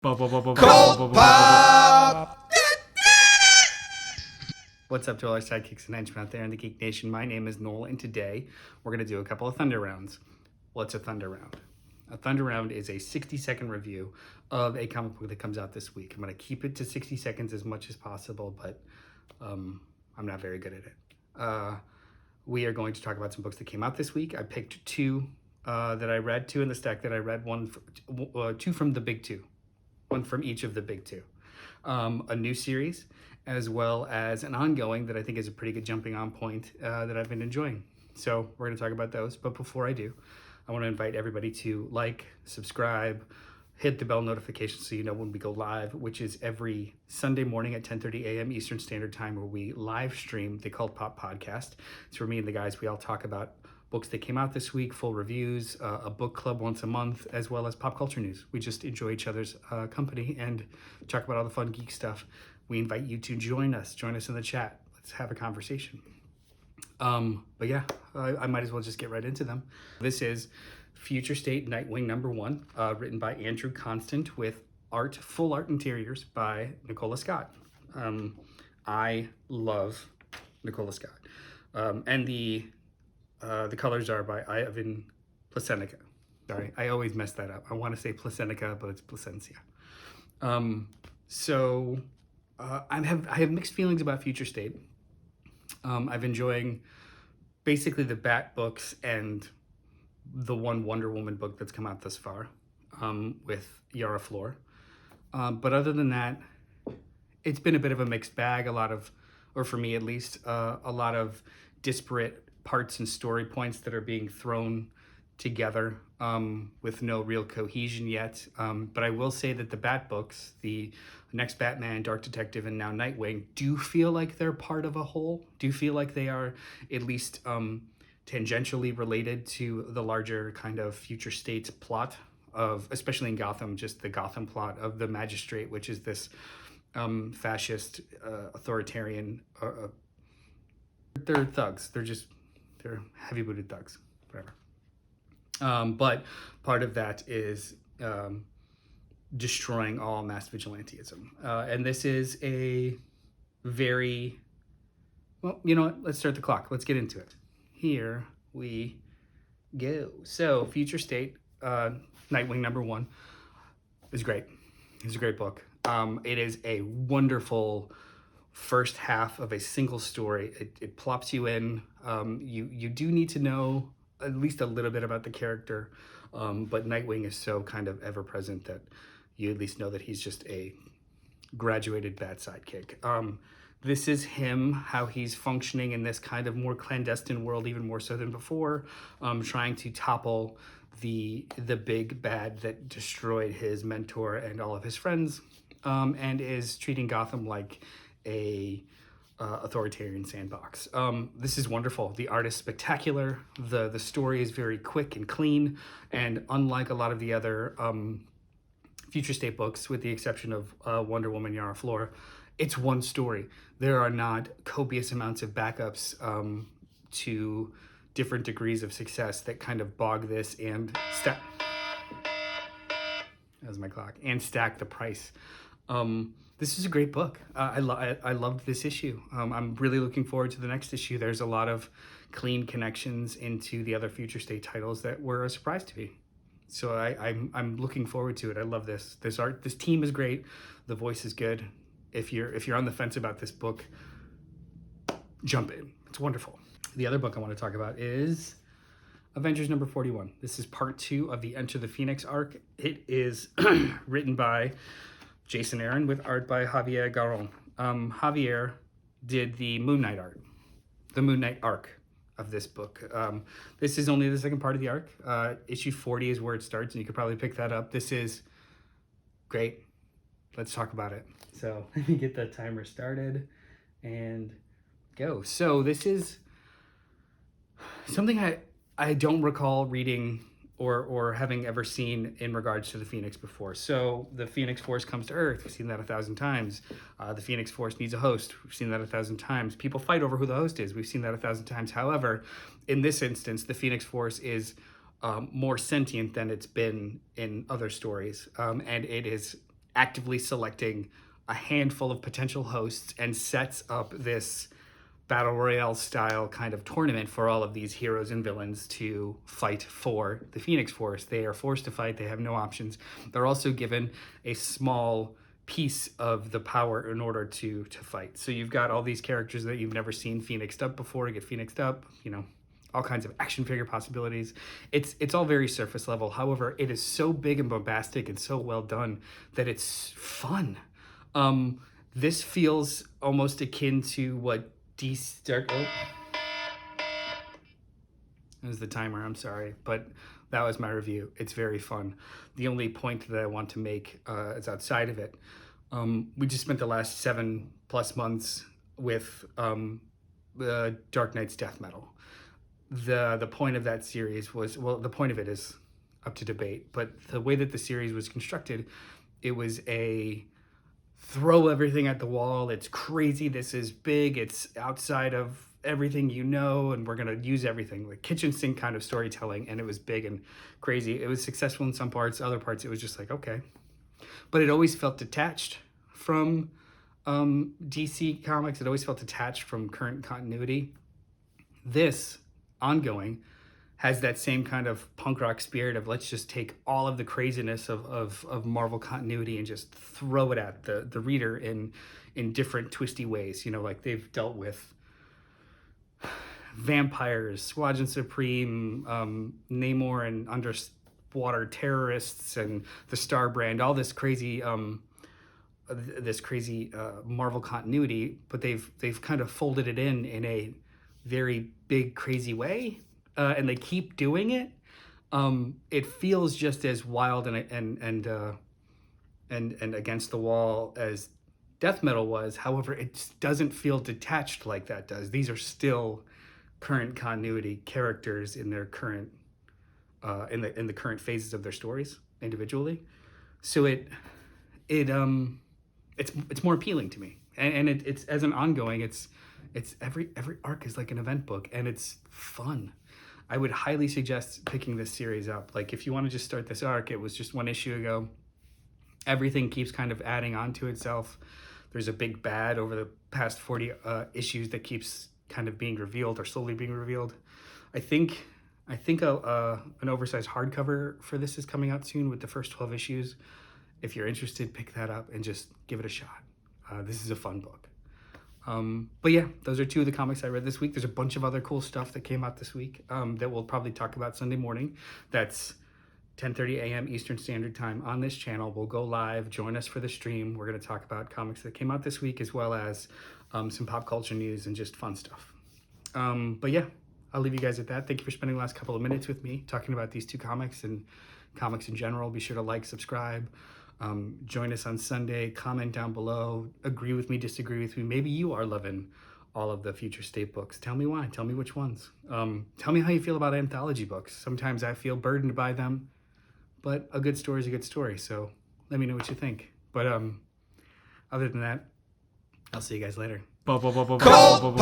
CultPop! What's up to all our sidekicks and henchmen out there in the Geek Nation? My name is Noel, and today we're going to do a couple of Thunder Rounds. What's a Thunder Round? A Thunder Round is a 60-second review of a comic book that comes out this week. I'm going to keep it to 60 seconds as much as possible, but I'm not very good at it. We are going to talk about some books that came out this week. I picked two that I read, two in the stack that I read, two from the big two. One from each of the big two. A new series, as well as an ongoing that I think is a pretty good jumping on point that I've been enjoying. So we're going to talk about those. But before I do, I want to invite everybody to like, subscribe, hit the bell notification so you know when we go live, which is every Sunday morning at 10:30 a.m. Eastern Standard Time, where we live stream the CultPop Podcast. It's where me and the guys, we all talk about books that came out this week, full reviews, a book club once a month, as well as pop culture news. We just enjoy each other's company and talk about all the fun geek stuff. We invite you to join us in the chat. Let's have a conversation. But yeah, I might as well just get right into them. This is Future State Nightwing #1, written by Andrew Constant, with full art interiors by Nicola Scott. I love Nicola Scott. And the colors are by Ivan Placenica. Sorry, I always mess that up. I want to say Placenica, but it's Placencia. I have mixed feelings about Future State. I've enjoying basically the Bat books and the one Wonder Woman book that's come out thus far, with Yara Flor. But other than that, it's been a bit of a mixed bag. Or for me at least, a lot of disparate parts and story points that are being thrown together with no real cohesion yet. But I will say that the Bat books, the next Batman, Dark Detective, and now Nightwing, do feel like they're part of a whole, do feel like they are at least tangentially related to the larger kind of Future State's plot of, especially in Gotham, just the Gotham plot of the Magistrate, which is this fascist, authoritarian, they're thugs. They're heavy-booted thugs, whatever. But part of that is destroying all mass vigilantism. And this is a very, well, you know what? Let's start the clock. Let's get into it. Here we go. So Future State, Nightwing #1 is great. It's a great book. It is a wonderful first half of a single story. It plops you in. You do need to know at least a little bit about the character, but Nightwing is so kind of ever present that you at least know that he's just a graduated bad sidekick. This is him, how he's functioning in this kind of more clandestine world, even more so than before, trying to topple the big bad that destroyed his mentor and all of his friends, and is treating Gotham like a authoritarian sandbox. This is wonderful. The art is spectacular. The story is very quick and clean, and unlike a lot of the other Future State books, with the exception of Wonder Woman Yara Flor, it's one story. There are not copious amounts of backups to different degrees of success that kind of bog this and stack. That was my clock. And stack the price. This is a great book. I loved this issue. I'm really looking forward to the next issue. There's a lot of clean connections into the other Future State titles that were a surprise to me. So I'm looking forward to it. I love this. This art, this team is great. The voice is good. If you're on the fence about this book, jump in. It's wonderful. The other book I want to talk about is Avengers #41. This is part 2 of the Enter the Phoenix arc. It is written by Jason Aaron with art by Javier Garron. Javier did the Moon Knight art, the Moon Knight arc of this book. This is only the second part of the arc. Issue 40 is where it starts, and you could probably pick that up. This is great. Let's talk about it. So let me get the timer started and go. So this is something I don't recall reading or having ever seen in regards to the Phoenix before. So the Phoenix Force comes to Earth. We've seen that 1,000 times. The Phoenix Force needs a host. We've seen that 1,000 times. People fight over who the host is. We've seen that 1,000 times. However, in this instance, the Phoenix Force is more sentient than it's been in other stories. And it is actively selecting a handful of potential hosts and sets up this battle royale style kind of tournament for all of these heroes and villains to fight for the Phoenix Force. They are forced to fight. They have no options. They're also given a small piece of the power in order to fight. So you've got all these characters that you've never seen phoenixed up before, get phoenixed up, all kinds of action figure possibilities. It's all very surface level. However, it is so big and bombastic and so well done that it's fun. This feels almost akin to what that was the timer, I'm sorry, but that was my review. It's very fun. The only point that I want to make is outside of it. We just spent the last 7+ months with the Dark Knight's Death Metal. The point of that series was, well, the point of it is up to debate, but the way that the series was constructed, it was a throw everything at the wall. It's crazy. This is big. It's outside of everything and we're going to use everything, like kitchen sink kind of storytelling. And it was big and crazy. It was successful in some parts. Other parts, it was just like, okay. But it always felt detached from DC Comics. It always felt detached from current continuity. This ongoing has that same kind of punk rock spirit of let's just take all of the craziness of Marvel continuity and just throw it at the reader in different twisty ways. Like they've dealt with vampires, Squadron Supreme, Namor and underwater terrorists, and the Star Brand, all this crazy Marvel continuity, but they've kind of folded it in a very big, crazy way. And they keep doing it. It feels just as wild and against the wall as Death Metal was. However, it doesn't feel detached like that does. These are still current continuity characters in their current in the current phases of their stories individually. So it's more appealing to me, and it's as an ongoing. It's every arc is like an event book, and it's fun. I would highly suggest picking this series up. Like if you want to just start this arc, it was just one issue ago. Everything keeps kind of adding on to itself. There's a big bad over the past 40 issues that keeps kind of being revealed or slowly being revealed. I think an oversized hardcover for this is coming out soon with the first 12 issues. If you're interested, pick that up and just give it a shot. This is a fun book. But yeah, those are two of the comics I read this week. There's a bunch of other cool stuff that came out this week that we'll probably talk about Sunday morning. That's 10:30 a.m. Eastern Standard Time on this channel. We'll go live. Join us for the stream. We're going to talk about comics that came out this week, as well as some pop culture news and just fun stuff. But yeah, I'll leave you guys at that. Thank you for spending the last couple of minutes with me talking about these two comics and comics in general. Be sure to like, subscribe. Join us on Sunday. Comment down below. Agree with me, disagree with me. Maybe you are loving all of the Future State books. Tell me why. Tell me which ones. Tell me how you feel about anthology books. Sometimes I feel burdened by them, but a good story is a good story. So let me know what you think. But other than that, I'll see you guys later. CultPop!